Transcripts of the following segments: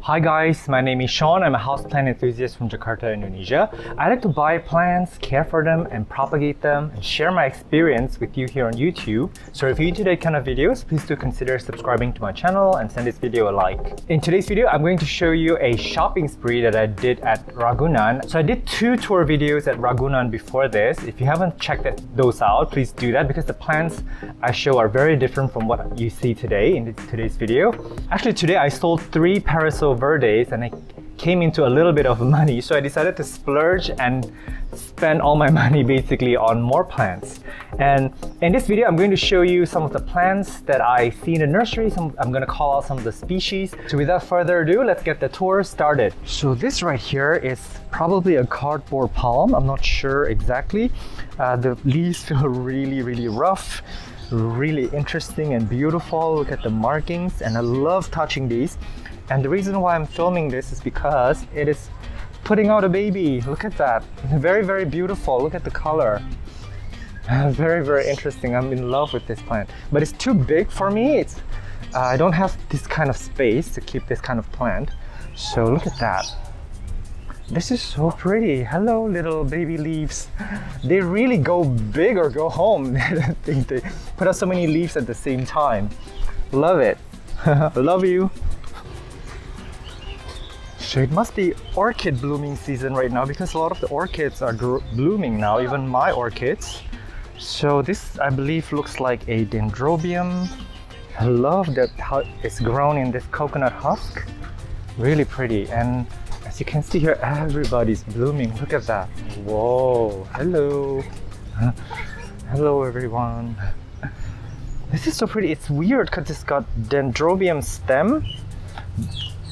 Hi guys, my name is Sean. I'm a houseplant enthusiast from Jakarta, Indonesia. I like to buy plants, care for them, and propagate them, and share my experience with you here on YouTube. So if you're into that kind of videos, please do consider subscribing to my channel and send this video a like. In today's video, I'm going to show you a shopping spree that I did at Ragunan. So I did 2 tour videos at Ragunan before this. If you haven't checked those out, please do that because the plants I show are very different from what you see today in today's video. Actually, today I sold 3 Paraiso Verdes and I came into a little bit of money, so I decided to splurge and spend all my money basically on more plants. And in this video, I'm going to show you some of the plants that I see in the nursery. I'm going to call out some of the species. So without further ado, let's get the tour started. So this right here is probably a cardboard palm. I'm not sure exactly. The leaves feel really rough, really interesting and beautiful. Look at the markings, and I love touching these. And the reason why I'm filming this is because it is putting out a baby. Look at that. Very beautiful. Look at the color. Very interesting. I'm in love with this plant. But it's too big for me. I don't have this kind of space to keep this kind of plant. So look at that. This is so pretty. Hello, little baby leaves. They really go big or go home. I think they put out so many leaves at the same time. Love it. Love you. So it must be orchid blooming season right now because a lot of the orchids are blooming now, even my orchids. So this, I believe, looks like a dendrobium. I love that how it's grown in this coconut husk. Really pretty. And as you can see here, everybody's blooming. Look at that. Whoa. Hello. Hello, everyone. This is so pretty. It's weird because it's got dendrobium stem,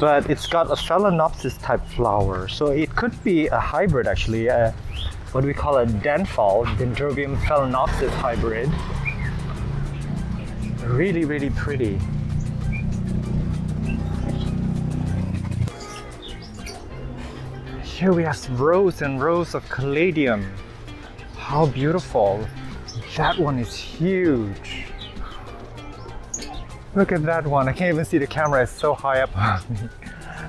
but it's got a Phalaenopsis type flower. So it could be a hybrid actually. What we call a Denphal, Dendrobium Phalaenopsis hybrid. Really pretty. Here we have rows and rows of Caladium. How beautiful. That one is huge. Look at that one. I can't even see the camera, it's so high up on me.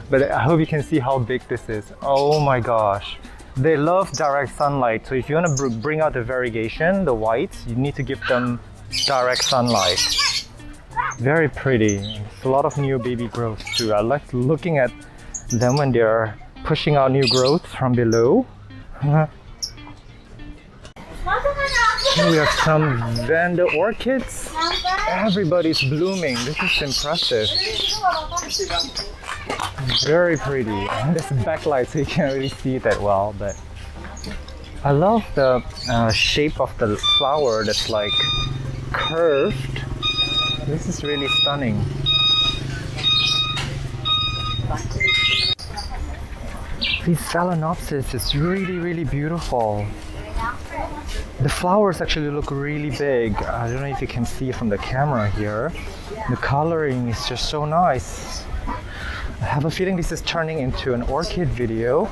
But I hope you can see how big this is. Oh my gosh. They love direct sunlight. So if you want to bring out the variegation, the whites, you need to give them direct sunlight. Very pretty. There's a lot of new baby growths too. I like looking at them when they're pushing out new growth from below. Here we have some Vanda Orchids. Everybody's blooming. This is impressive. Very pretty. And there's backlight so you can't really see it that well, but I love the shape of the flower that's like curved. This is really stunning. This Phalaenopsis is really beautiful. The flowers actually look really big. I don't know if you can see from the camera here. The coloring is just so nice. I have a feeling this is turning into an orchid video.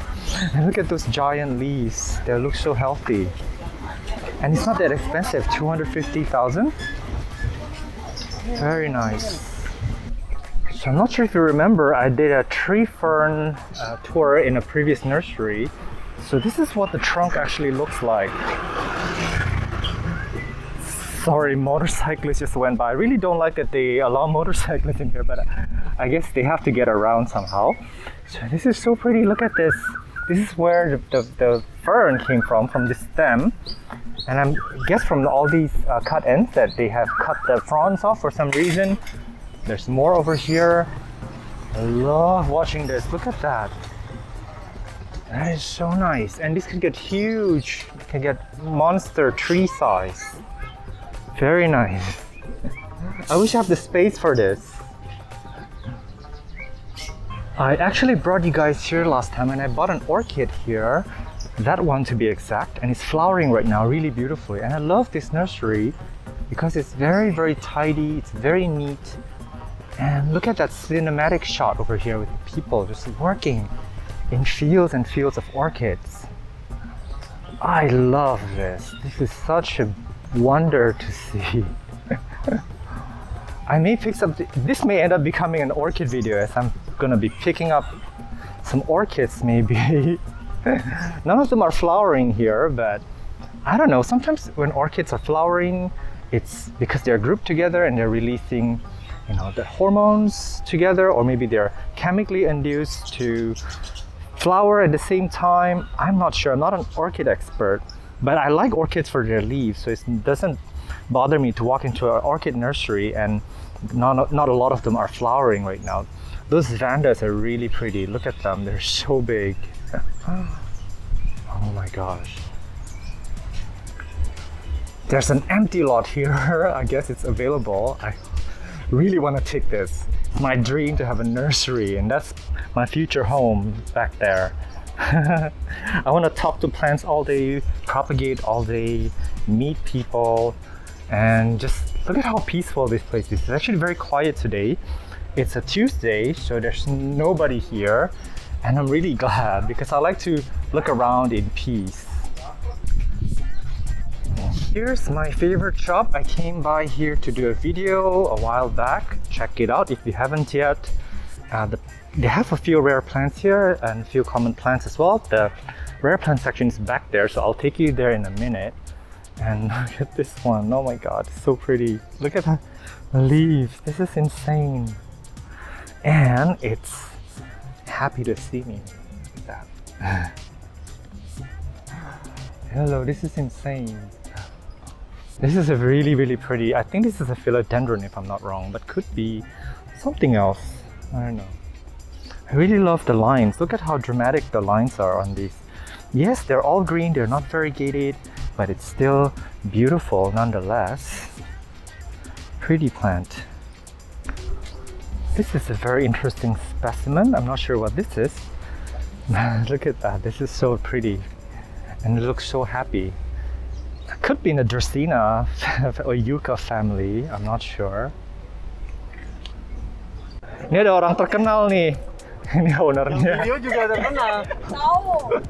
And look at those giant leaves. They look so healthy. And it's not that expensive, 250,000. Very nice. So I'm not sure if you remember, I did a tree fern tour in a previous nursery. So this is what the trunk actually looks like. Sorry, motorcyclists just went by. I really don't like that they allow motorcyclists in here, but I guess they have to get around somehow. So this is so pretty. Look at this. This is where the fern came from this stem. And I guess from all these cut ends that they have cut the fronds off for some reason. There's more over here. I love watching this. Look at that. That is so nice. And this could get huge. It can get monster tree size. Very nice. I wish I have the space for this. I actually brought you guys here last time and I bought an orchid here. That one to be exact. And it's flowering right now really beautifully. And I love this nursery because it's very tidy. It's very neat. And look at that cinematic shot over here with people just working in fields and fields of orchids. I love this. This is such a wonder to see. I may pick up, this may end up becoming an orchid video as I'm gonna be picking up some orchids maybe. None of them are flowering here, but I don't know, sometimes when orchids are flowering, it's because they're grouped together and they're releasing, you know, the hormones together, or maybe they're chemically induced to flower at the same time. I'm not sure, I'm not an orchid expert, but I like orchids for their leaves, so it doesn't bother me to walk into an orchid nursery and not a lot of them are flowering right now. Those Vandas are really pretty. Look at them, they're so big. Oh my gosh. There's an empty lot here. I guess it's available. I really want to take this. It's my dream to have a nursery, and that's my future home back there. I want to talk to plants all day, propagate all day, meet people, and just look at how peaceful this place is. It's actually very quiet today. It's a Tuesday, so there's nobody here, and I'm really glad because I like to look around in peace. Here's my favorite shop. I came by here to do a video a while back. Check it out if you haven't yet. They have a few rare plants here and a few common plants as well. The rare plant section is back there, so I'll take you there in a minute. And look at this one. Oh my god, it's so pretty. Look at the leaves. This is insane. And it's happy to see me. Look at that. Hello, this is insane. This is a really pretty, I think this is a philodendron if I'm not wrong, but could be something else. I don't know. I really love the lines. Look at how dramatic the lines are on these. Yes, they're all green, they're not variegated, but it's still beautiful nonetheless. Pretty plant. This is a very interesting specimen. I'm not sure what this is. Look at that, this is so pretty. And it looks so happy. Could be in the Dracaena or Yucca family, I'm not sure. Ini ada orang terkenal nih. Ini ownernya. Video juga terkenal. Tahu.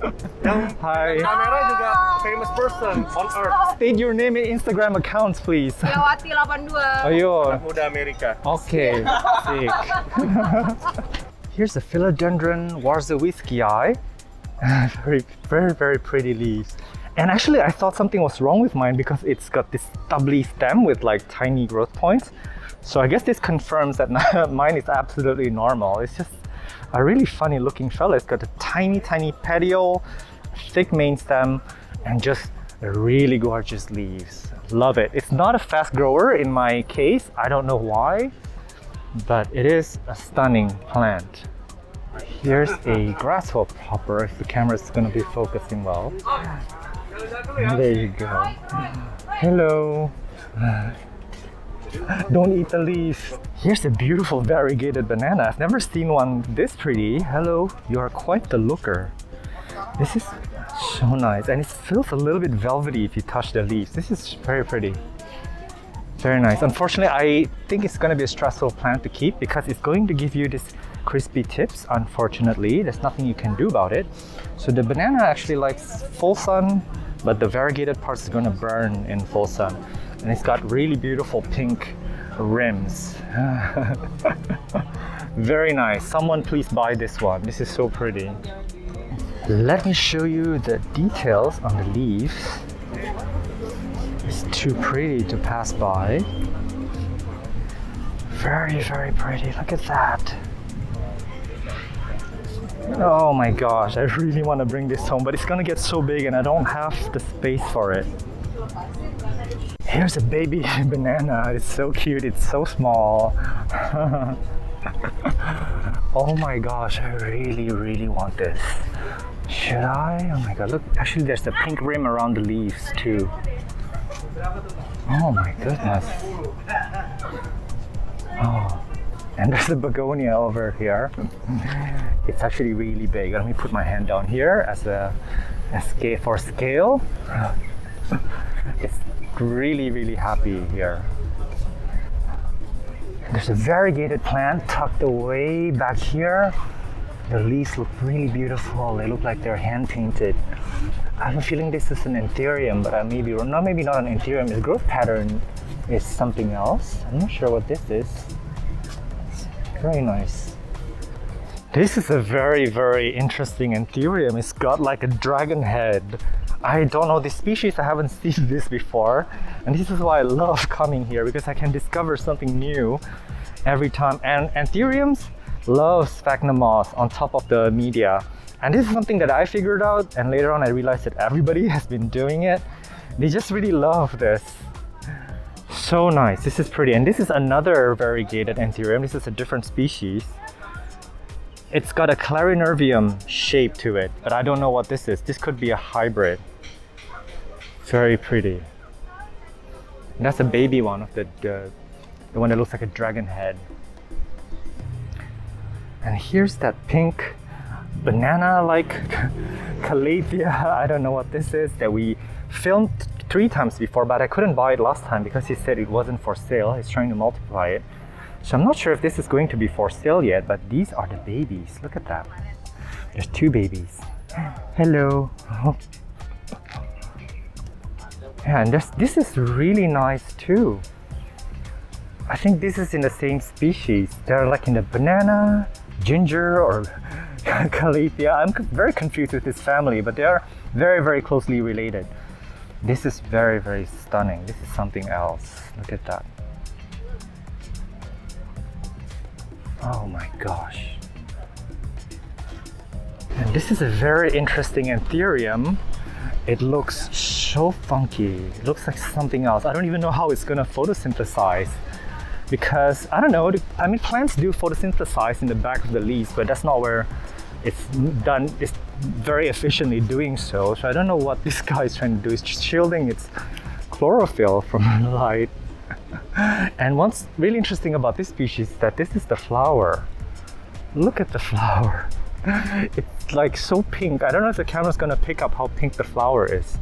Yang Hi. kamera juga famous person on earth. State your name and Instagram accounts, please. Yawati 82. Ayo. Muda Amerika. Okay. Sick. Here's a Philodendron Warzawiskii. Very pretty leaves. And actually I thought something was wrong with mine because it's got this stubbly stem with like tiny growth points. So I guess this confirms that mine is absolutely normal. It's just a really funny looking fella. It's got a tiny petiole, thick main stem, and just really gorgeous leaves. Love it. It's not a fast grower in my case. I don't know why, but it is a stunning plant. Here's a grasshopper if the camera is going to be focusing well. There you go. Hello. Don't eat the leaf. Here's a beautiful variegated banana. I've never seen one this pretty. Hello, you are quite the looker. This is so nice, and it feels a little bit velvety if you touch the leaves. This is very pretty. Very nice. Unfortunately, I think it's going to be a stressful plant to keep because it's going to give you this crispy tips. Unfortunately, there's nothing you can do about it. So the banana actually likes full sun, but the variegated parts is going to burn in full sun. And it's got really beautiful pink rims. Very nice. Someone please buy this one. This is so pretty. Let me show you the details on the leaves. It's too pretty to pass by. Very pretty. Look at that. Oh my gosh, I really want to bring this home, but it's gonna get so big and I don't have the space for it. Here's a baby banana. It's so cute. It's so small. Oh my gosh, I really want this. Should I? Oh my god, look. Actually, there's the pink rim around the leaves too. Oh my goodness. Oh. And there's the begonia over here. It's actually really big. Let me put my hand down here as a scale for scale. It's really happy here. There's a variegated plant tucked away back here. The leaves look really beautiful. They look like they're hand painted. I have a feeling this is an Anthurium, but I may be wrong. No, maybe not an Anthurium. Its growth pattern is something else. I'm not sure what this is. Very nice. This is a very, very interesting Anthurium. It's got like a dragon head. I don't know this species, I haven't seen this before. And this is why I love coming here, because I can discover something new every time. And Anthuriums love sphagnum moss on top of the media. And this is something that I figured out, and later on I realized that everybody has been doing it. They just really love this. So nice, this is pretty. And this is another variegated Anthurium. This is a different species. It's got a clarinervium shape to it, but I don't know what this is. This could be a hybrid. Very pretty. And that's a baby one of the one that looks like a dragon head. And here's that pink banana-like Caladium. I don't know what this is, that we filmed 3 times before, but I couldn't buy it last time because he said it wasn't for sale. He's trying to multiply it. So I'm not sure if this is going to be for sale yet, but these are the babies. Look at that. There's 2 babies. Hello. Yeah, and this is really nice too. I think this is in the same species. They're like in the banana, ginger, or Caladium. I'm very confused with this family, but they are very, very closely related. This is very, very stunning. This is something else. Look at that. Oh my gosh. And this is a very interesting Anthurium. It looks so funky. It looks like something else. I don't even know how it's gonna photosynthesize, because I don't know. I mean, plants do photosynthesize in the back of the leaves, but that's not where it's done. It's very efficiently doing so. So I don't know what this guy is trying to do. It's just shielding its chlorophyll from light. And what's really interesting about this species is that this is the flower. Look at the flower. It's like so pink. I don't know if the camera's gonna pick up how pink the flower is.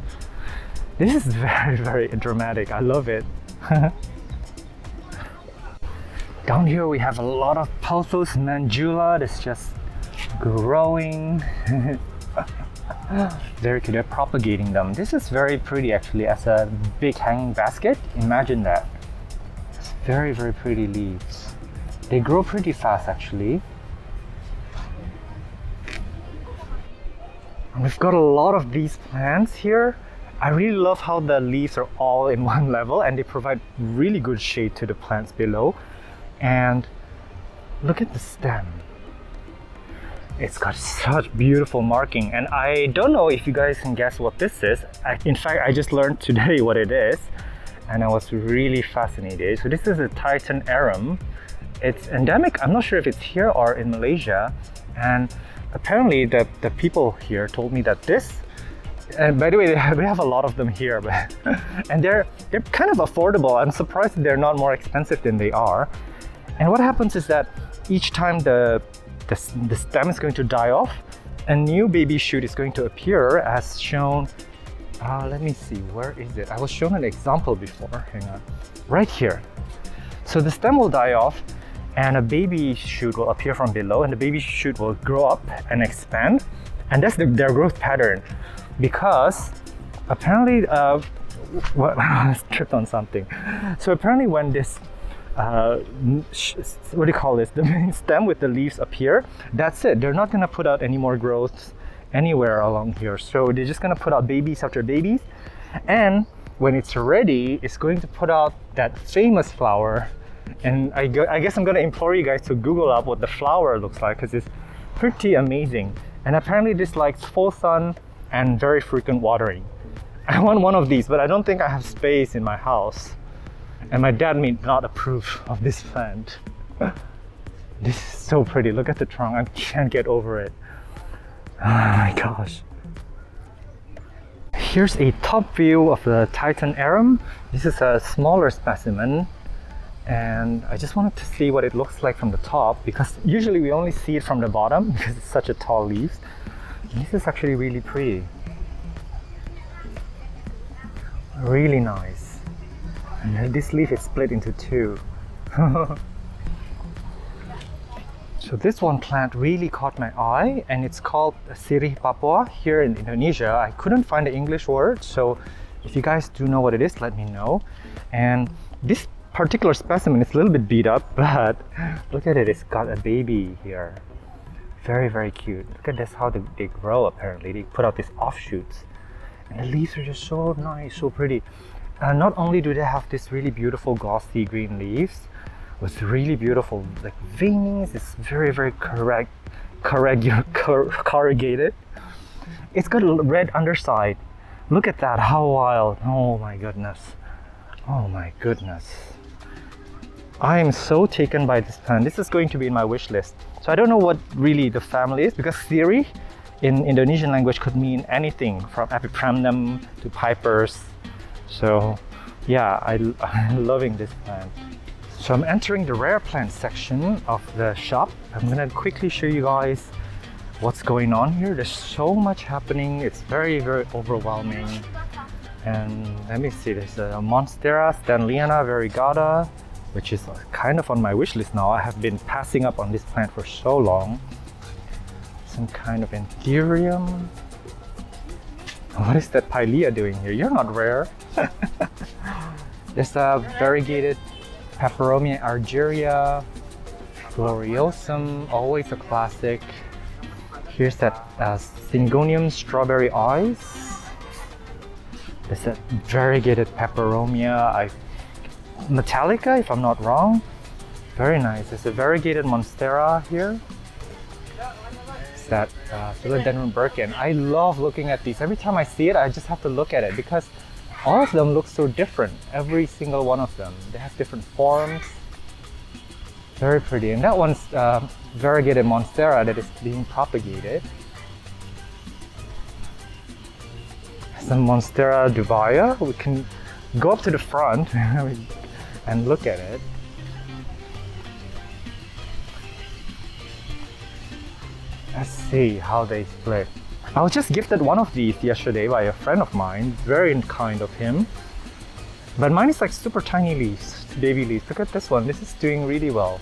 This is very, very dramatic. I love it. Down here we have a lot of Pothos mandula that's just growing. Very good. They're propagating them. This is very pretty actually as a big hanging basket. Imagine that. It's very, very pretty leaves. They grow pretty fast actually. And we've got a lot of these plants here. I really love how the leaves are all in one level and they provide really good shade to the plants below. And look at the stem. It's got such beautiful marking, and I don't know if you guys can guess what this is. In fact, I just learned today what it is, and I was really fascinated. So this is a Titan arum. It's endemic. I'm not sure if it's here or in Malaysia, and apparently the people here told me that this, and by the way, we have a lot of them here, but and they're kind of affordable. I'm surprised that they're not more expensive than they are. And what happens is that each time the stem is going to die off, a new baby shoot is going to appear, as shown. Let me see, where is it? I was shown an example before. Hang on, right here. So the stem will die off, and a baby shoot will appear from below, and the baby shoot will grow up and expand, and that's their growth pattern. Because apparently, I tripped on something. So apparently, when this what do you call this? The main stem with the leaves appear. That's it. They're not gonna put out any more growth anywhere along here. So they're just gonna put out babies after babies, and when it's ready, it's going to put out that famous flower. And I guess I'm gonna implore you guys to Google up what the flower looks like, because it's pretty amazing. And apparently this likes full sun and very frequent watering. I want one of these, but I don't think I have space in my house. And my dad may not approve of this plant. This is so pretty. Look at the trunk. I can't get over it. Oh my gosh. Here's a top view of the Titan arum. This is a smaller specimen. And I just wanted to see what it looks like from the top, because usually we only see it from the bottom because it's such a tall leaf. And this is actually really pretty. Really nice. And this leaf is split into 2. So this one plant really caught my eye, and it's called Sirih Papua here in Indonesia. I couldn't find the English word, so if you guys do know what it is, let me know. And this particular specimen is a little bit beat up, but look at it, it's got a baby here. Very, very cute. Look at this, how they grow apparently. They put out these offshoots. And the leaves are just so nice, so pretty. And not only do they have this really beautiful glossy green leaves with really beautiful like veinings, it's very, very corrugated. It's got a red underside. Look at that, how wild. Oh my goodness. Oh my goodness. I am so taken by this plant. This is going to be in my wish list. So I don't know what really the family is, because Siri in Indonesian language could mean anything from Epipremnum to pipers. So yeah, I'm loving this plant. So I'm entering the rare plant section of the shop. I'm gonna quickly show you guys what's going on here. There's so much happening. It's very, very overwhelming. And let me see, there's a Monstera Variegata, which is kind of on my wish list now. I have been passing up on this plant for so long. Some kind of Anthurium. What is that Pilea doing here? You're not rare. There's a Variegated Peperomia Argyria, Gloriosum, always a classic. Here's that Syngonium Strawberry eyes. There's a Variegated Peperomia Metallica, if I'm not wrong. Very nice. There's a Variegated Monstera here. It's that Philodendron Birkin. I love looking at these. Every time I see it, I just have to look at it because all of them look so different. Every single one of them. They have different forms. Very pretty. And that one's Variegated Monstera that is being propagated. Some Monstera Dubia. We can go up to the front and look at it. Let's see how they split. I was just gifted one of these yesterday by a friend of mine. Very kind of him. But mine is like super tiny leaves, baby leaves. Look at this one. This is doing really well.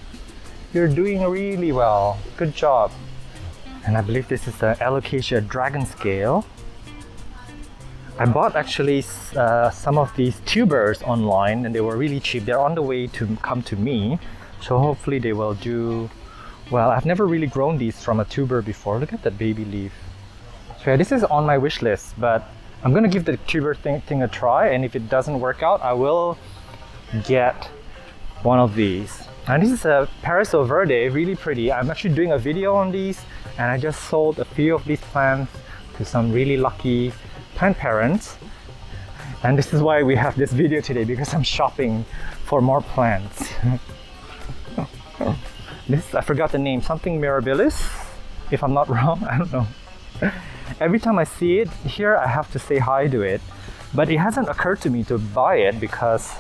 You're doing really well. Good job. And I believe this is the Alocasia dragon scale. I bought actually some of these tubers online and they were really cheap. They're on the way to come to me. So hopefully they will do well. I've never really grown these from a tuber before. Look at that baby leaf. So yeah, this is on my wish list, but I'm gonna give the tuber thing a try, and if it doesn't work out, I will get one of these. And this is a Paraiso Verde, really pretty. I'm actually doing a video on these, and I just sold a few of these plants to some really lucky plant parents. And this is why we have this video today, because I'm shopping for more plants. This, I forgot the name, something mirabilis, if I'm not wrong, I don't know. Every time I see it here, I have to say hi to it. But it hasn't occurred to me to buy it because,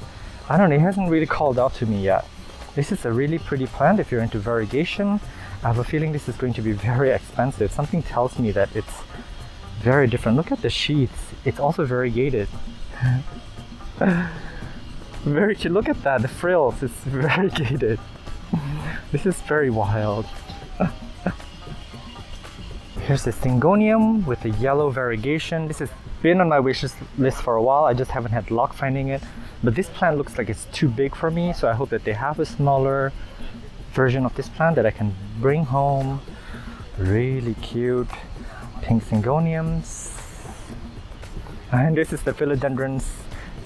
I don't know, it hasn't really called out to me yet. This is a really pretty plant if you're into variegation. I have a feeling this is going to be very expensive. Something tells me that it's very different. Look at the sheaths. It's also variegated. Very cute. Look at that, the frills. It's variegated. This is very wild. Here's the Syngonium with the yellow variegation. This has been on my wish list for a while. I just haven't had luck finding it. But this plant looks like it's too big for me, so I hope that they have a smaller version of this plant that I can bring home. Really cute pink Syngoniums. And this is the Philodendron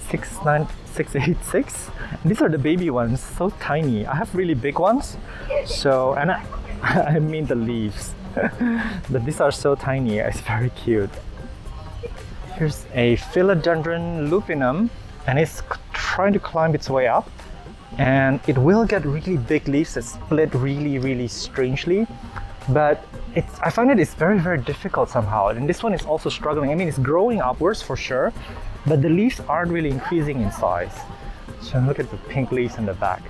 686. These are the baby ones, so tiny. I have really big ones, so, and I mean the leaves. But these are so tiny, it's very cute. Here's a Philodendron lupinum, and it's trying to climb its way up. And it will get really big leaves that split really, really strangely. But I find it's very, very difficult somehow. And this one is also struggling. I mean, it's growing upwards for sure, but the leaves aren't really increasing in size. So look at the pink leaves in the back.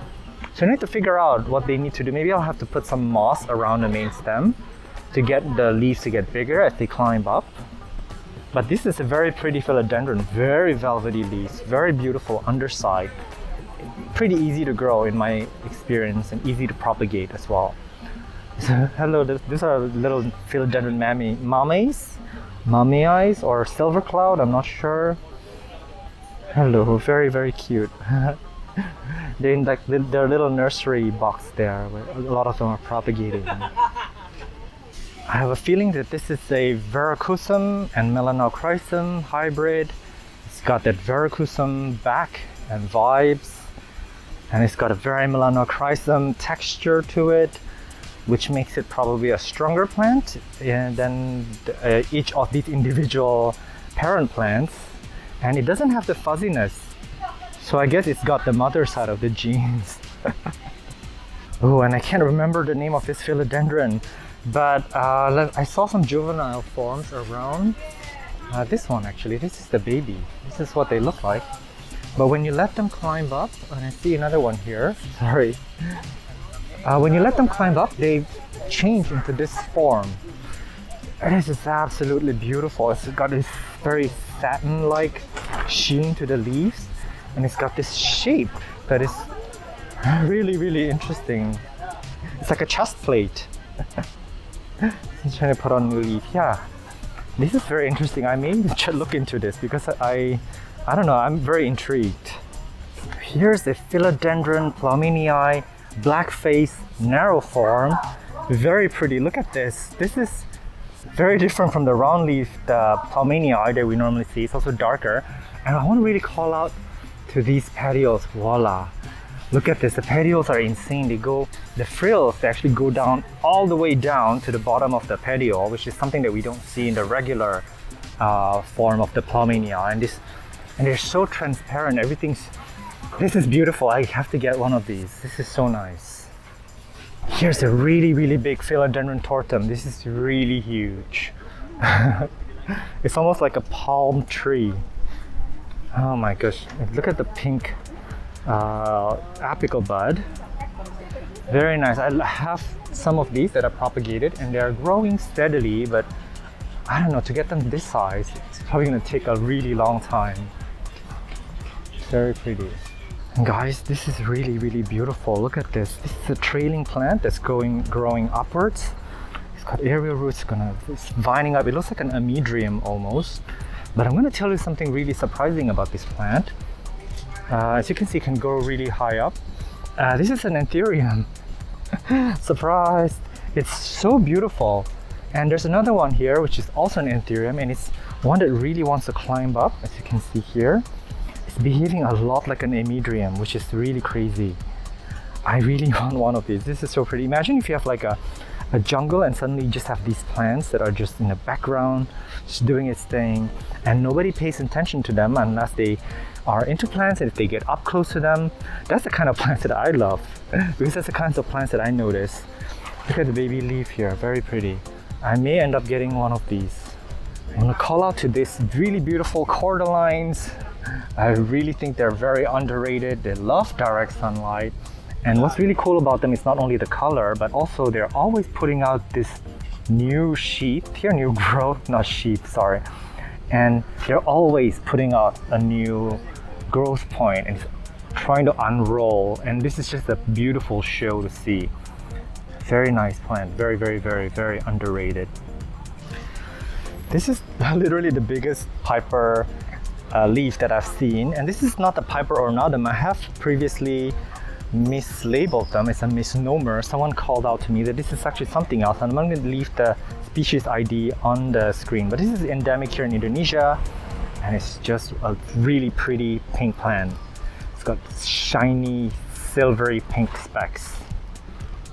So I need to figure out what they need to do. Maybe I'll have to put some moss around the main stem to get the leaves to get bigger as they climb up. But this is a very pretty philodendron, very velvety leaves, very beautiful underside. Pretty easy to grow in my experience and easy to propagate as well. So, hello, these are little philodendron mammae or silver cloud, I'm not sure. Hello, very, very cute. They're in like their little nursery box there where a lot of them are propagating. I have a feeling that this is a Variegated and Melanochrysum hybrid. It's got that Variegated back and vibes, and it's got a very Melanochrysum texture to it, which makes it probably a stronger plant than each of these individual parent plants. And it doesn't have the fuzziness, so I guess it's got the mother side of the genes. Oh, and I can't remember the name of this philodendron, but I saw some juvenile forms around. This one actually, this is the baby. This is what they look like. But when you let them climb up, and I see another one here, sorry. When you let them climb up, they change into this form. This is absolutely beautiful. It's got this very satin-like sheen to the leaves, and it's got this shape that is really, really interesting. It's like a chest plate. I'm trying to put on new leaf. Yeah, this is very interesting. I may look into this because I don't know, I'm very intrigued. Here's the Philodendron Plowmanii Black face narrow form. Very pretty. Look at this. This is very different from the round leaf, the Plowmanii that we normally see. It's also darker. And I want to really call out to these petioles. Voila. Look at this. The petioles are insane. The frills, they actually go down all the way down to the bottom of the petiole, which is something that we don't see in the regular form of the Plowmanii. And they're so transparent. This is beautiful. I have to get one of these. This is so nice. Here's a really, really big Philodendron tortum. This is really huge. It's almost like a palm tree. Oh my gosh. Look at the pink apical bud. Very nice. I have some of these that are propagated and they're growing steadily, but I don't know, to get them this size, it's probably going to take a really long time. Very pretty. And guys, this is really, really beautiful. Look at this. This is a trailing plant that's growing upwards. It's got aerial roots, it's vining up. It looks like an amidrium almost. But I'm going to tell you something really surprising about this plant. As you can see, it can grow really high up. This is an Anthurium. Surprise! It's so beautiful. And there's another one here, which is also an Anthurium, and it's one that really wants to climb up, as you can see here. It's behaving a lot like an amidrium, which is really crazy. I really want one of these. This is so pretty. Imagine if you have like a jungle and suddenly you just have these plants that are just in the background, just doing its thing, and nobody pays attention to them unless they are into plants, and if they get up close to them. That's the kind of plants that I love, because that's the kinds of plants that I notice. Look at the baby leaf here, very pretty. I may end up getting one of these. I want to call out to these really beautiful cordylines. I really think they're very underrated. They love direct sunlight. And what's really cool about them is not only the color, but also they're always putting out this new sheath here, new growth, not sheath, sorry. And they're always putting out a new growth point and trying to unroll. And this is just a beautiful show to see. Very nice plant, very, very, very, very underrated. This is literally the biggest Piper leaf that I've seen, and this is not the Piper ornatum. I have previously mislabeled them. It's a misnomer. Someone called out to me that this is actually something else, and I'm going to leave the species ID on the screen. But this is endemic here in Indonesia, and it's just a really pretty pink plant. It's got shiny, silvery pink specks.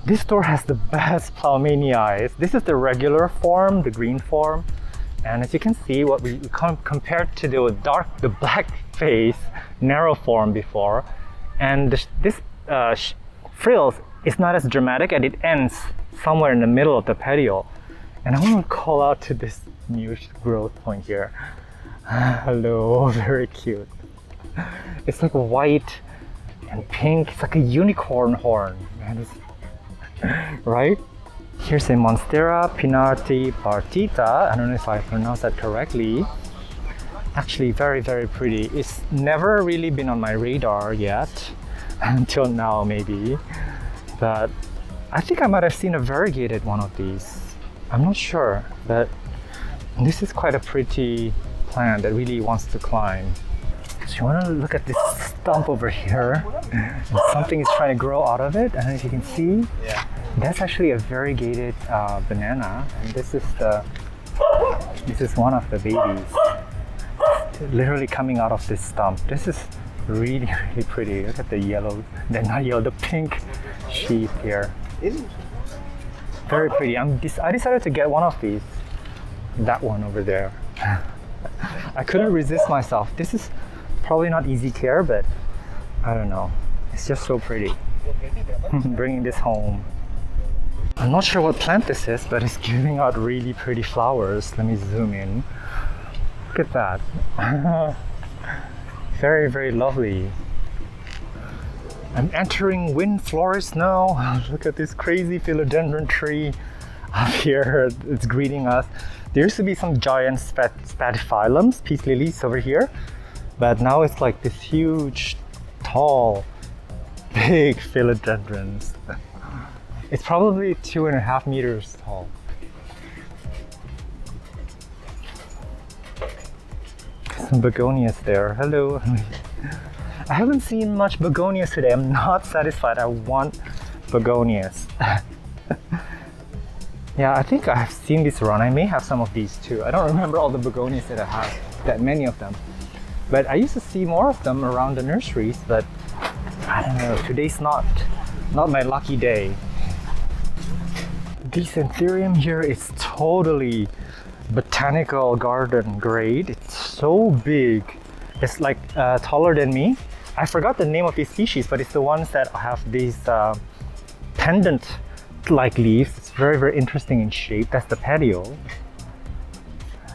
This store has the best Plowmanii. This is the regular form, the green form. And as you can see, what we compared to the black face narrow form before, and this frills is not as dramatic, and it ends somewhere in the middle of the petiole. And I want to call out to this new growth point here. Hello, very cute. It's like white and pink. It's like a unicorn horn, man. Right? Here's a Monstera Partita. I don't know if I pronounced that correctly. Actually, very, very pretty. It's never really been on my radar yet, until now maybe. But I think I might have seen a variegated one of these. I'm not sure, but this is quite a pretty plant that really wants to climb. So you want to look at this stump over here. Something is trying to grow out of it, and as you can see, That's actually a variegated banana, and this is one of the babies. Literally coming out of this stump. This is really pretty. Look at the yellow, not yellow, the pink sheath here. Very pretty. I decided to get one of these. That one over there. I couldn't resist myself. This is probably not easy care, but I don't know. It's just so pretty. Bringing this home. I'm not sure what plant this is, but it's giving out really pretty flowers. Let me zoom in. Look at that. Very lovely. I'm entering wind forest now. Look at this crazy philodendron tree up here. It's greeting us. There used to be some giant spathiphyllums, peace lilies over here, but now it's like this huge, tall, big philodendrons. It's probably 2.5 meters tall. Some begonias there. Hello. I haven't seen much begonias today. I'm not satisfied. I want begonias. Yeah, I think I've seen this around. I may have some of these too. I don't remember all the begonias that I have, that many of them. But I used to see more of them around the nurseries, but I don't know, today's not my lucky day. This Anthurium here is totally botanical garden grade. It's so big. It's like taller than me. I forgot the name of these species, but it's the ones that have these pendant-like leaves. It's very interesting in shape. That's the petiole.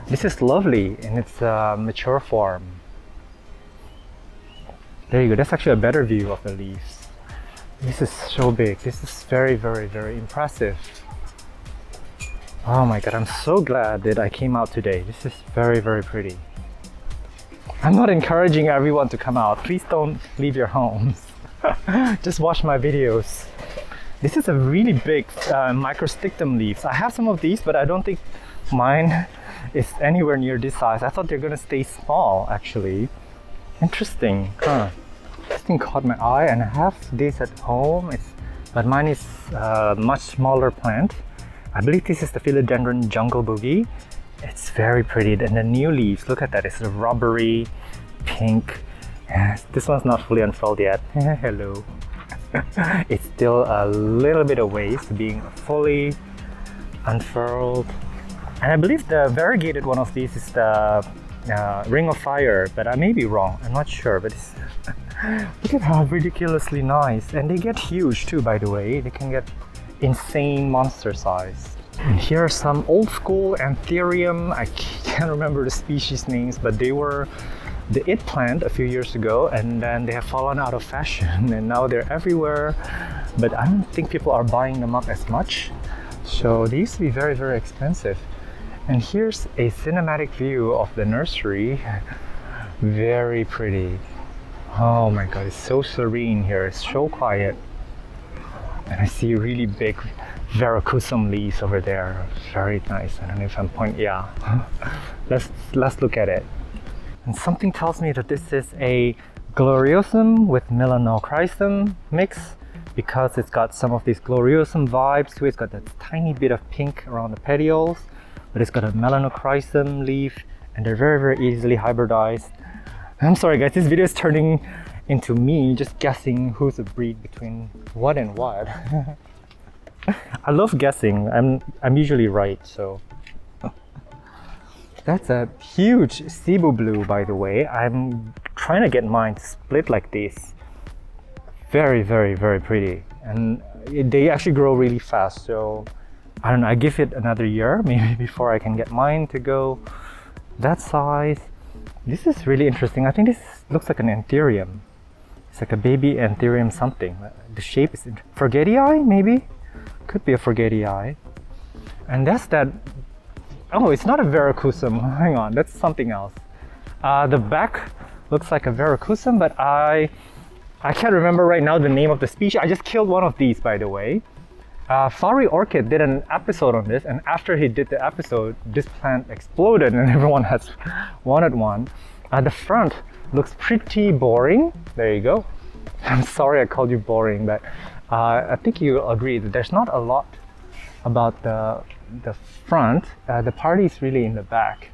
This is lovely in its mature form. There you go. That's actually a better view of the leaves. This is so big. This is very impressive. Oh my god, I'm so glad that I came out today. This is very pretty. I'm not encouraging everyone to come out. Please don't leave your homes. Just watch my videos. This is a really big Microstictum leaves. I have some of these, but I don't think mine is anywhere near this size. I thought they're gonna stay small, actually. Interesting, huh? This thing caught my eye, and I have this at home. But mine is a much smaller plant. I believe this is the Philodendron Jungle Boogie. It's very pretty, and the new leaves, look at that, it's a rubbery pink. This one's not fully unfurled yet. Hello. It's still a little bit away to being fully unfurled. And I believe the variegated one of these is the Ring of Fire, but I may be wrong, I'm not sure, but it's look at how ridiculously nice. And they get huge too, by the way. They can get insane monster size. And here are some old school Anthurium. I can't remember the species names, but they were the it plant a few years ago, and then they have fallen out of fashion and now they're everywhere, but I don't think people are buying them up as much. So they used to be very expensive. And here's a cinematic view of the nursery. Very pretty. Oh my god, it's so serene here. It's so quiet. And I see really big Variegated leaves over there. Very nice. I don't know if I'm pointing. Yeah. Let's look at it. And something tells me that this is a Gloriosum with Melanochrysum mix, because it's got some of these Gloriosum vibes to it. It's got that tiny bit of pink around the petioles, but it's got a Melanochrysum leaf, and they're very easily hybridized. I'm sorry guys, this video is turning into me just guessing who's a breed between what and what. I love guessing. I'm usually right, so. That's a huge Cebu blue, by the way. I'm trying to get mine to split like this. Very pretty. And they actually grow really fast, so I don't know, I give it another year maybe before I can get mine to go that size. This is really interesting. I think this looks like an Anthurium. It's like a baby Anthurium something. The shape is Forgetii, maybe? Could be a Forgetii. And that's that. Oh, it's not a Variegated. Hang on, that's something else. The back looks like a Variegated, but I can't remember right now the name of the species. I just killed one of these, by the way. Vanda Orchid did an episode on this, and after he did the episode, this plant exploded and everyone has wanted one. The front looks pretty boring. There you go. I'm sorry I called you boring, but I think you'll agree that there's not a lot about the front. The party is really in the back.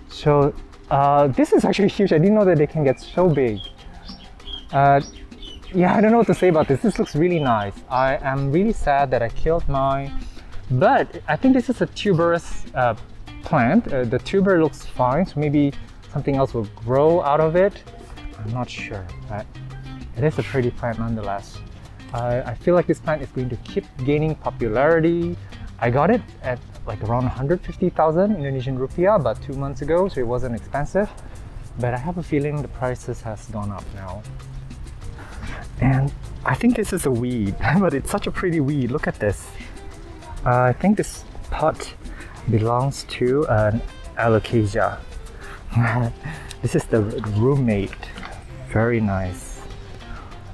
So this is actually huge. I didn't know that they can get so big. Yeah, I don't know what to say about this. This looks really nice. I am really sad that I killed mine, but I think this is a tuberous plant. The tuber looks fine, so maybe something else will grow out of it. I'm not sure, but it is a pretty plant nonetheless. I feel like this plant is going to keep gaining popularity. I got it at like around 150,000 Indonesian rupiah about 2 months ago, so it wasn't expensive. But I have a feeling the prices has gone up now. And I think this is a weed, but it's such a pretty weed. Look at this. I think this pot belongs to an Alocasia. This is the roommate. Very nice.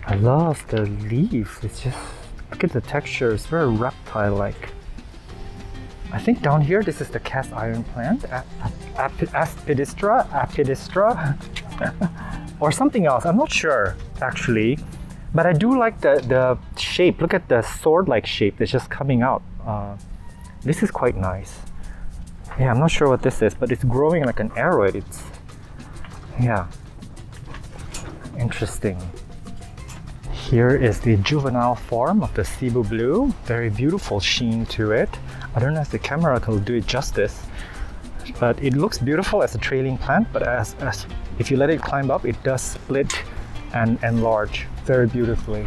I love the leaf. It's just, look at the texture. It's very reptile-like. I think down here, this is the cast iron plant, Apidistra, or something else. I'm not sure, actually. But I do like the shape. Look at the sword-like shape that's just coming out. This is quite nice. Yeah, I'm not sure what this is, but it's growing like an aroid. It's, yeah, interesting. Here is the juvenile form of the Cebu blue. Very beautiful sheen to it. I don't know if the camera can do it justice, but it looks beautiful as a trailing plant, but as if you let it climb up, it does split and enlarge very beautifully.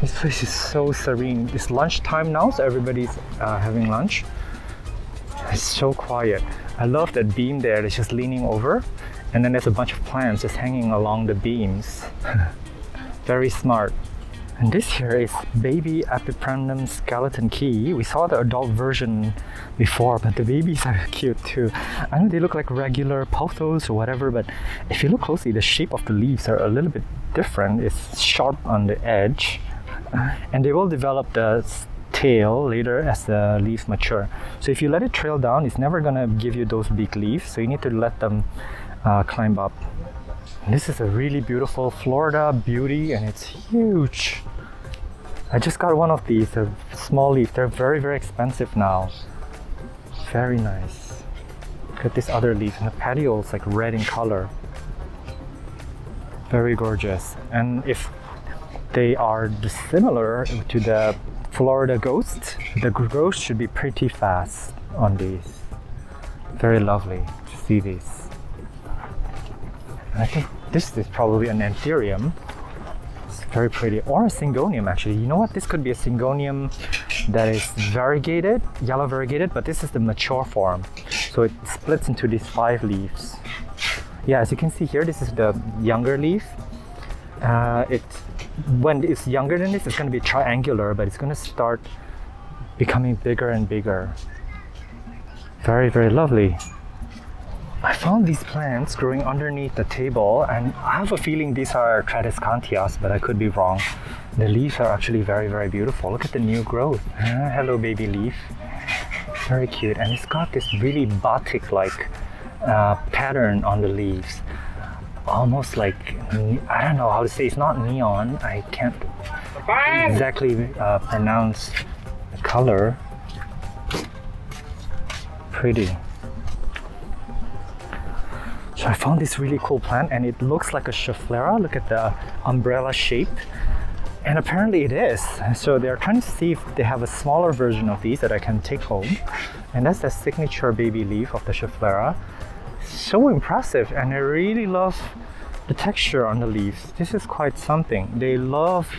This place is so serene. It's lunchtime now, so everybody's having lunch. It's so quiet. I love that beam there that's just leaning over, and then there's a bunch of plants just hanging along the beams. Very smart. And this here is baby Epipremnum Skeleton Key. We saw the adult version before, but the babies are cute too. I know they look like regular pothos or whatever, but if you look closely, the shape of the leaves are a little bit different. It's sharp on the edge, and they will develop the tail later as the leaves mature. So if you let it trail down, it's never gonna give you those big leaves, so you need to let them climb up. And this is a really beautiful Florida beauty, and it's huge. I just got one of these, a small leaf. They're very, very expensive now. Very nice. Look at this other leaf, and the patiole is like red in color. Very gorgeous. And if they are similar to the Florida ghost, the growth should be pretty fast on these. Very lovely to see these. I think this is probably an Anthurium. It's very pretty. Or a Syngonium, actually. You know what? This could be a Syngonium that is variegated, yellow variegated, but this is the mature form. So it splits into these 5 leaves. Yeah, as you can see here, this is the younger leaf. When it's younger than this, it's going to be triangular, but it's going to start becoming bigger and bigger. Very, very lovely. I found these plants growing underneath the table, and I have a feeling these are Tradescantias, but I could be wrong. The leaves are actually very, very beautiful. Look at the new growth. Hello, baby leaf. Very cute, and it's got this really batik-like pattern on the leaves. Almost like, I don't know how to say, it's not neon. I can't exactly pronounce the color. Pretty. So I found this really cool plant, and it looks like a Schefflera. Look at the umbrella shape. And apparently it is. So they're trying to see if they have a smaller version of these that I can take home. And that's the signature baby leaf of the Schefflera. So impressive, and I really love the texture on the leaves. This is quite something. They love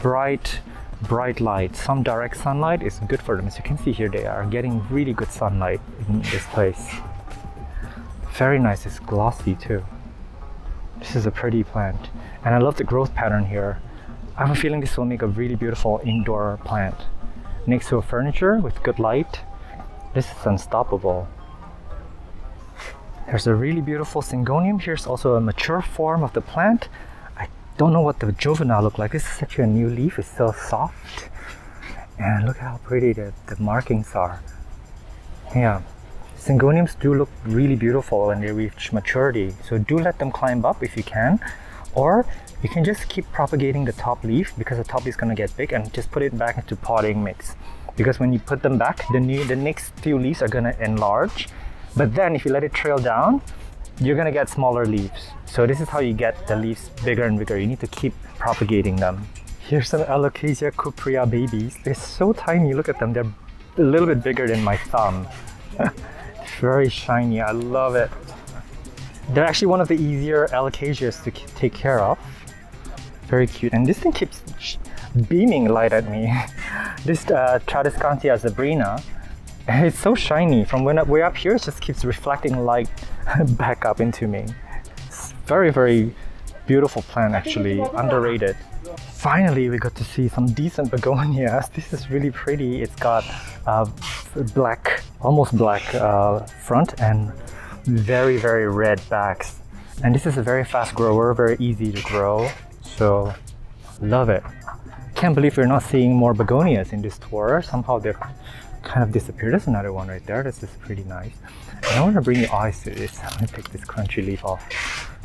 bright light. Some direct sunlight is good for them. As you can see here, they are getting really good sunlight in this place. Very nice. It's glossy too. This is a pretty plant, and I love the growth pattern here. I have a feeling this will make a really beautiful indoor plant next to a furniture with good light. This is unstoppable. There's a really beautiful Syngonium. Here's also a mature form of the plant. I don't know what the juvenile look like. This is actually a new leaf. It's still soft, and look how pretty the markings are. Yeah. Syngoniums do look really beautiful when they reach maturity, so do let them climb up if you can. Or you can just keep propagating the top leaf because the top leaf is gonna get big, and just put it back into potting mix. Because when you put them back, the next few leaves are gonna enlarge. But then if you let it trail down, you're gonna get smaller leaves. So this is how you get the leaves bigger and bigger. You need to keep propagating them. Here's some Alocasia Cuprea babies. They're so tiny, look at them. They're a little bit bigger than my thumb. Very shiny, I love it. They're actually one of the easier Alocasias to take care of. Very cute, and this thing keeps beaming light at me. This Tradescantia zebrina, it's so shiny. From way up here, it just keeps reflecting light back up into me. It's very, very beautiful plant actually, underrated. Finally, we got to see some decent begonias. This is really pretty. It's got black, almost black front and very, very red backs. And this is a very fast grower, very easy to grow. So, love it. Can't believe we're not seeing more begonias in this tour. Somehow they've kind of disappeared. There's another one right there. This is pretty nice. And I want to bring your eyes to this. I'm going to take this crunchy leaf off.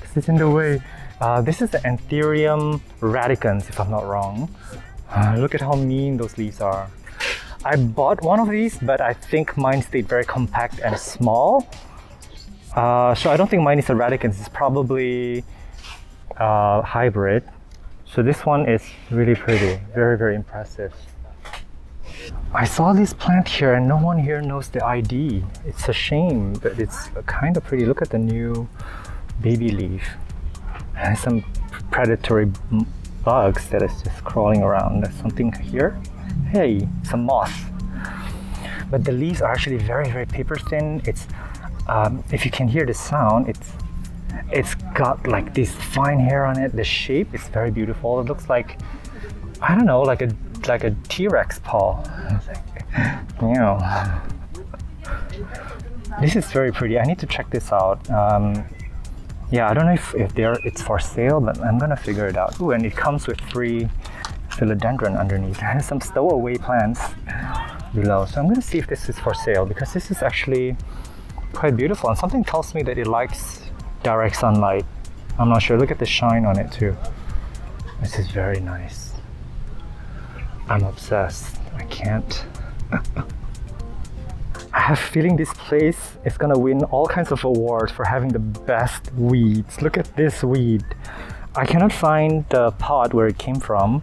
This is in the way. This is the Anthurium Radicans, if I'm not wrong. Look at how mean those leaves are. I bought one of these, but I think mine stayed very compact and small. So I don't think mine is a Radicans. It's probably hybrid. So this one is really pretty. Very, very impressive. I saw this plant here and no one here knows the ID. It's a shame, but it's kind of pretty. Look at the new baby leaf. And some predatory bugs that is just crawling around. There's something here. Hey, some moss. But the leaves are actually very, very paper thin. It's if you can hear the sound, it's got like this fine hair on it. The shape is very beautiful. It looks like, I don't know, like a T-Rex paw. You know. This is very pretty. I need to check this out. Yeah, I don't know if it's for sale, but I'm gonna figure it out. Ooh, and it comes with free philodendron underneath. And some stowaway plants below. So I'm gonna see if this is for sale because this is actually quite beautiful. And something tells me that it likes direct sunlight. I'm not sure. Look at the shine on it too. This is very nice. I'm obsessed. I can't. I have a feeling this place is gonna win all kinds of awards for having the best weeds. Look at this weed. I cannot find the pot where it came from,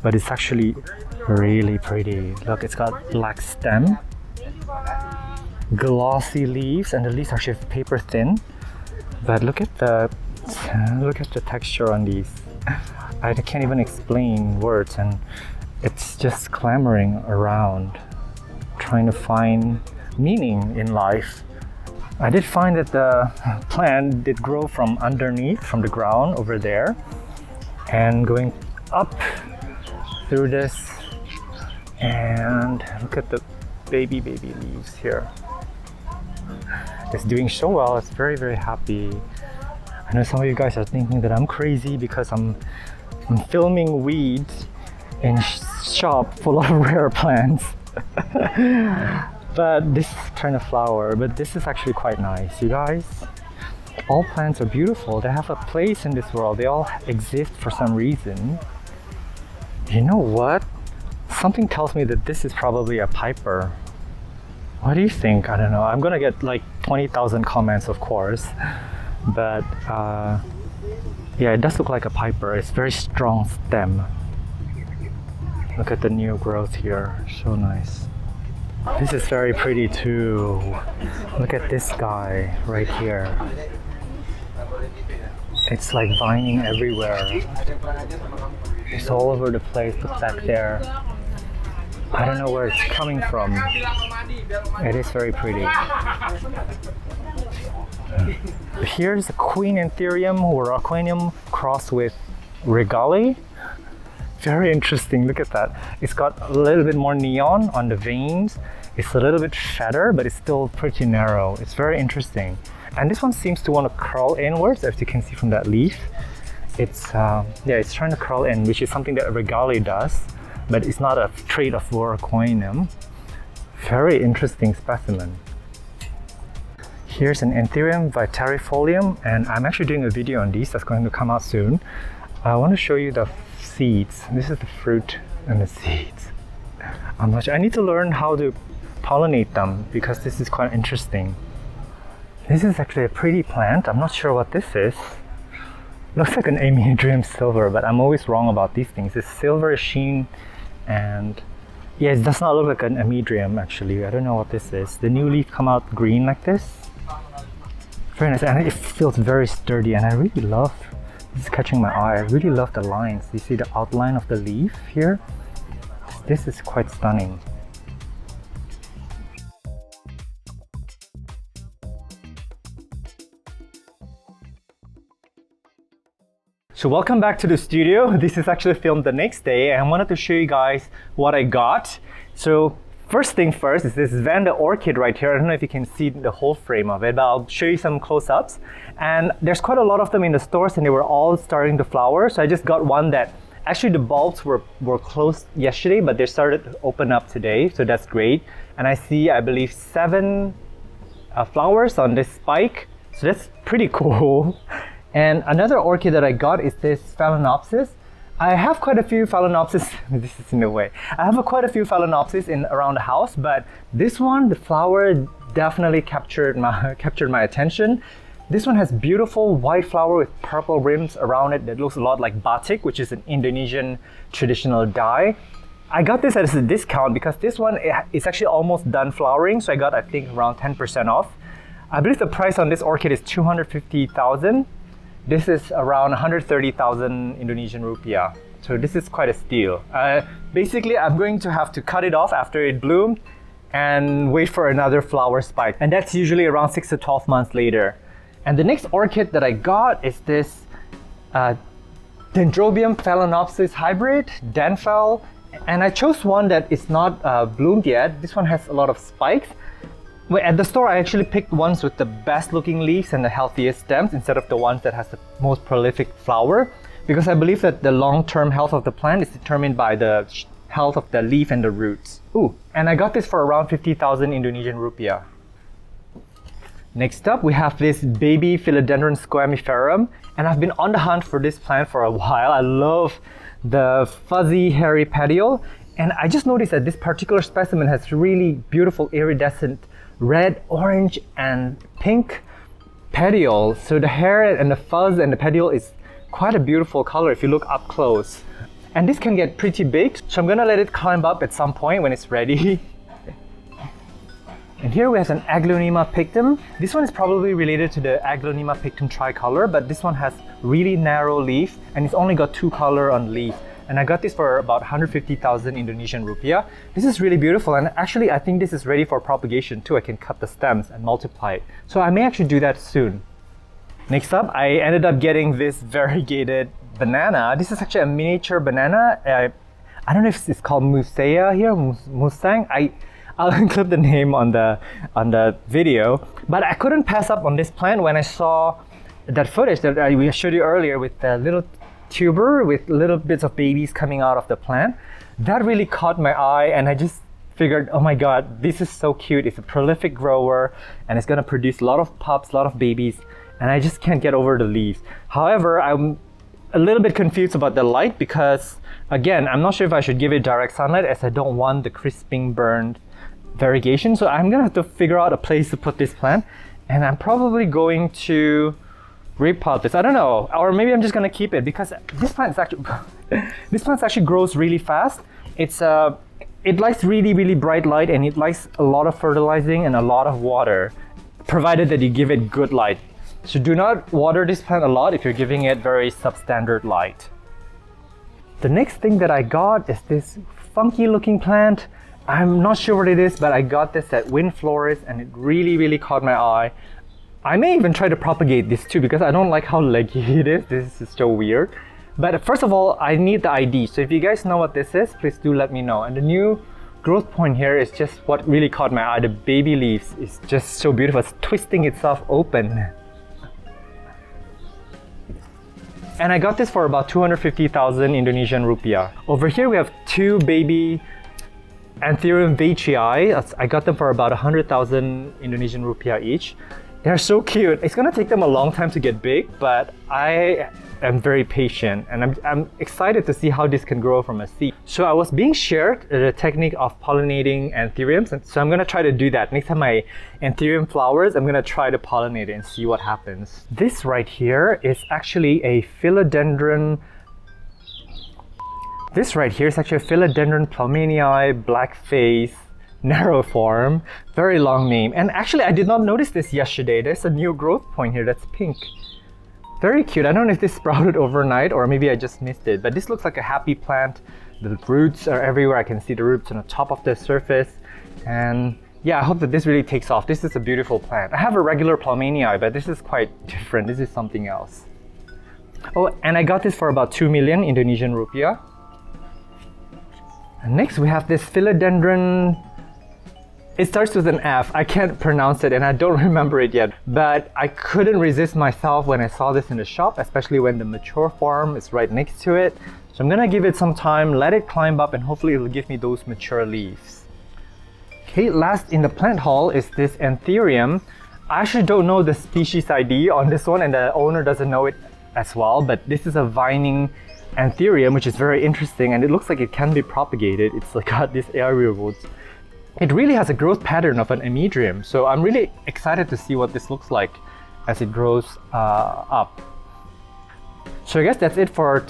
but it's actually really pretty. Look, it's got black stem, glossy leaves, and the leaves are actually paper thin. But look at the texture on these. I can't even explain words, and it's just clamoring around, trying to find meaning in life. I did find that the plant did grow from underneath, from the ground over there, and going up through this. And look at the baby leaves here. It's doing so well. It's very, very happy. I know some of you guys are thinking that I'm crazy because I'm filming weeds in a shop full of rare plants. But this is trying to flower, but this is actually quite nice. You guys, all plants are beautiful. They have a place in this world. They all exist for some reason. You know what? Something tells me that this is probably a piper. What do you think? I don't know. I'm gonna get like 20,000 comments, of course. But yeah, it does look like a piper. It's very strong stem. Look at the new growth here. So nice. This is very pretty too. Look at this guy right here. It's like vining everywhere. It's all over the place. Look back there. I don't know where it's coming from. It is very pretty. Here's a Queen Anthurium or Aquarium crossed with Regali. Very interesting, look at that. It's got a little bit more neon on the veins. It's a little bit fatter, but it's still pretty narrow. It's very interesting. And this one seems to want to crawl inwards, as you can see from that leaf. It's it's trying to crawl in, which is something that a Regali does, but it's not a trait of Variegated. Very interesting specimen. Here's an Anthurium Vittarifolium, and I'm actually doing a video on these that's going to come out soon. I want to show you the seeds. This is the fruit and the seeds. I'm not sure. I need to learn how to pollinate them because this is quite interesting. This is actually a pretty plant. I'm not sure what this is. Looks like an Amiedrium silver, but I'm always wrong about these things. It's silver sheen, and yeah, it does not look like an Amiedrium actually. I don't know what this is. The new leaf come out green like this. Very nice, and it feels very sturdy, and I really love, this is catching my eye. I really love the lines. You see the outline of the leaf here? This is quite stunning. So welcome back to the studio. This is actually filmed the next day, and I wanted to show you guys what I got. So first thing first is this Vanda Orchid right here. I don't know if you can see the whole frame of it, but I'll show you some close-ups. And there's quite a lot of them in the stores, and they were all starting to flower. So I just got one that, actually the bulbs were closed yesterday, but they started to open up today, so that's great. And I see, I believe, 7 flowers on this spike, so that's pretty cool. And another orchid that I got is this Phalaenopsis. I have quite a few Phalaenopsis. This is in the way. I have quite a few Phalaenopsis around the house, but this one, the flower, definitely captured my attention. This one has beautiful white flower with purple rims around it that looks a lot like batik, which is an Indonesian traditional dye. I got this at a discount because this one is actually almost done flowering, so I got, I think, around 10% off. I believe the price on this orchid is 250,000. This is around 130,000 Indonesian rupiah. So this is quite a steal. Basically, I'm going to have to cut it off after it bloomed and wait for another flower spike. And that's usually around 6 to 12 months later. And the next orchid that I got is this Dendrobium Phalaenopsis hybrid, Denphal. And I chose one that is not bloomed yet. This one has a lot of spikes. At the store, I actually picked ones with the best looking leaves and the healthiest stems instead of the ones that has the most prolific flower, because I believe that the long-term health of the plant is determined by the health of the leaf and the roots. Ooh, and I got this for around 50,000 Indonesian rupiah. Next up, we have this baby Philodendron Squamiferum, and I've been on the hunt for this plant for a while. I love the fuzzy hairy petiole, and I just noticed that this particular specimen has really beautiful iridescent red, orange, and pink petiole. So the hair and the fuzz and the petiole is quite a beautiful color if you look up close. And this can get pretty big, so I'm gonna let it climb up at some point when it's ready. And here we have an Aglaonema pictum. This one is probably related to the Aglaonema pictum tricolor, but this one has really narrow leaf and it's only got 2 color on leaf. And I got this for about 150,000 Indonesian rupiah. This is really beautiful, and actually I think this is ready for propagation too. I can cut the stems and multiply it. So I may actually do that soon. Next up, I ended up getting this variegated banana. This is actually a miniature banana. I don't know if it's called Musea here, Mustang. I'll include the name on the video. But I couldn't pass up on this plant when I saw that footage that we showed you earlier with the little tuber with little bits of babies coming out of the plant. That really caught my eye, and I just figured, oh my god, this is so cute. It's a prolific grower and it's gonna produce a lot of pups, a lot of babies, and I just can't get over the leaves. However, I'm a little bit confused about the light because, again, I'm not sure if I should give it direct sunlight as I don't want the crisping burned variegation. So I'm gonna have to figure out a place to put this plant, and I'm probably going to repot this. I don't know, or maybe I'm just gonna keep it because this plant is actually this plant actually grows really fast. It likes really bright light, and it likes a lot of fertilizing and a lot of water, provided that you give it good light. So do not water this plant a lot if you're giving it very substandard light. The next thing that I got is this funky looking plant. I'm not sure what it is, but I got this at Wind Florist and it really caught my eye. I may even try to propagate this too because I don't like how leggy it is. This is so weird. But first of all, I need the ID. So if you guys know what this is, please do let me know. And the new growth point here is just what really caught my eye. The baby leaves is just so beautiful. It's twisting itself open. And I got this for about 250,000 Indonesian rupiah. Over here we have 2 baby Anthurium Vittarifolium. I got them for about 100,000 Indonesian rupiah each. They're so cute. It's gonna take them a long time to get big, but I am very patient and I'm excited to see how this can grow from a seed. So I was being shared the technique of pollinating anthuriums, and so I'm gonna try to do that. Next time my anthurium flowers, I'm gonna try to pollinate it and see what happens. This right here is actually a Philodendron. This right here is actually a Philodendron Plowmanii Black face. Narrow form, very long name. And actually I did not notice this yesterday. There's a new growth point here that's pink. Very cute. I don't know if this sprouted overnight or maybe I just missed it, but this looks like a happy plant. The roots are everywhere. I can see the roots on the top of the surface. And yeah, I hope that this really takes off. This is a beautiful plant. I have a regular Plowmanii, but this is quite different. This is something else. Oh, and I got this for about 2 million Indonesian rupiah. And next we have this Philodendron. It starts with an F. I can't pronounce it and I don't remember it yet, but I couldn't resist myself when I saw this in the shop, especially when the mature form is right next to it. So I'm gonna give it some time, let it climb up, and hopefully it'll give me those mature leaves. Okay, last in the plant haul is this Anthurium. I actually don't know the species ID on this one and the owner doesn't know it as well, but this is a vining Anthurium, which is very interesting and it looks like it can be propagated. It's like got these area roots. It really has a growth pattern of an amidrium, so I'm really excited to see what this looks like as it grows up. So I guess that's it for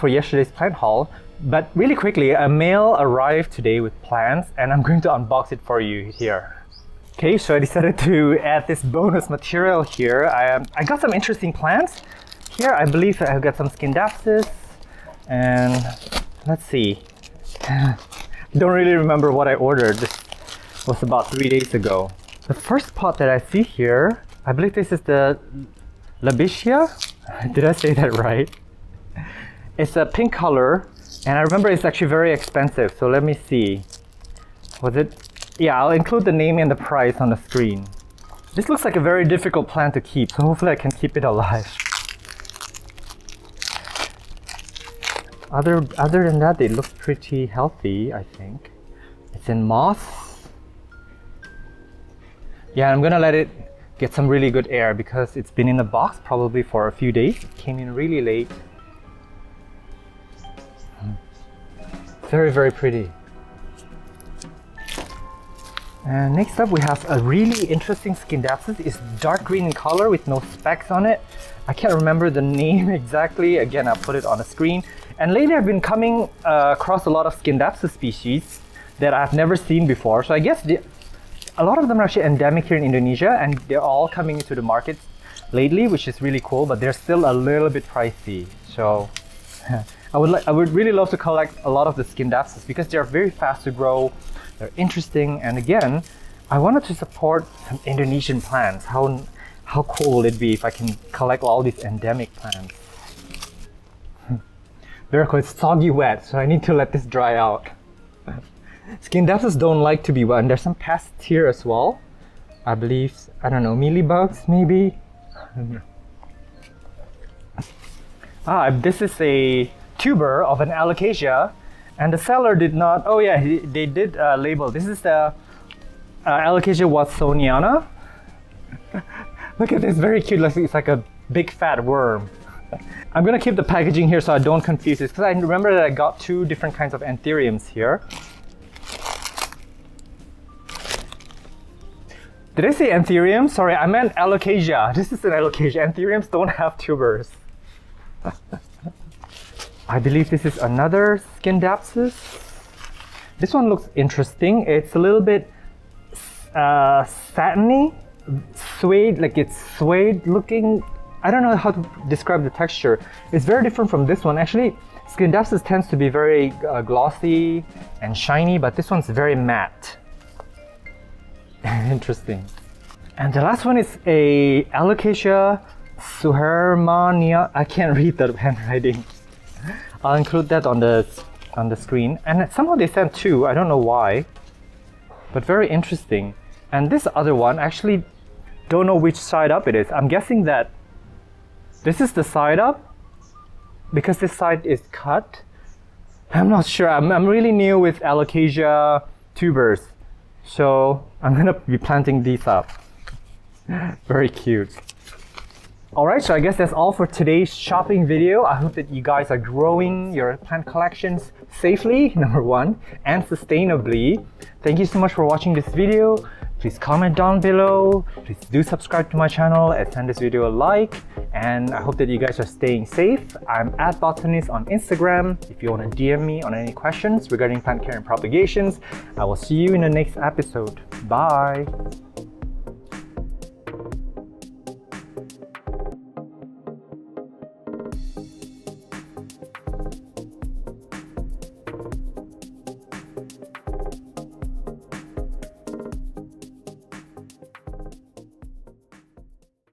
yesterday's plant haul. But really quickly, a mail arrived today with plants, and I'm going to unbox it for you here. Okay, so I decided to add this bonus material here. I got some interesting plants here. I believe I've got some Scindapsus, and let's see. Don't really remember what I ordered. This was about 3 days ago. The first pot that I see here, I believe this is the Labicia. Did I say that right? It's a pink color, and I remember it's actually very expensive. So let me see. Was it? Yeah, I'll include the name and the price on the screen. This looks like a very difficult plant to keep, so hopefully I can keep it alive. Other than that, it looks pretty healthy, I think. It's in moss. Yeah, I'm gonna let it get some really good air because it's been in the box probably for a few days. It came in really late. Very, very pretty. And next up we have a really interesting Scindapsus. It's dark green in color with no specks on it. I can't remember the name exactly. Again, I'll put it on the screen. And lately I've been coming across a lot of Scindapsus species that I've never seen before. So I guess a lot of them are actually endemic here in Indonesia and they're all coming into the market lately, which is really cool, but they're still a little bit pricey. So I would really love to collect a lot of the Scindapsus because they're very fast to grow, they're interesting, and again, I wanted to support some Indonesian plants. How cool will it be if I can collect all these endemic plants? Very cool. It's soggy wet, so I need to let this dry out. Scindapsus don't like to be wet, and there's some pests here as well. I believe, I don't know, mealybugs maybe? This is a tuber of an Alocasia, and the seller did not, oh yeah, they did label. This is the Alocasia watsoniana. Look at this, very cute. It's like a big fat worm. I'm gonna keep the packaging here so I don't confuse this because I remember that I got 2 different kinds of anthuriums here. Did I say anthurium? Sorry, I meant Alocasia. This is an Alocasia. Anthuriums don't have tubers. I believe this is another Scindapsus. This one looks interesting. It's a little bit satiny, suede, like it's suede looking. I don't know how to describe the texture. It's very different from this one. Actually, Scindapsus tends to be very glossy and shiny, but this one's very matte. Interesting. And the last one is a Alocasia Suhermania. I can't read the handwriting. I'll include that on the screen. And somehow they sent 2. I don't know why, but very interesting. And this other one, actually don't know which side up it is. I'm guessing that this is the side up because this side is cut. I'm not sure. I'm really new with Alocasia tubers, so I'm gonna be planting these up. Very cute. Alright, so I guess that's all for today's shopping video. I hope that you guys are growing your plant collections safely, number one, and sustainably. Thank you so much for watching this video. Please comment down below. Please do subscribe to my channel and send this video a like. And I hope that you guys are staying safe. I'm @botanist on Instagram. If you want to DM me on any questions regarding plant care and propagations, I will see you in the next episode. Bye!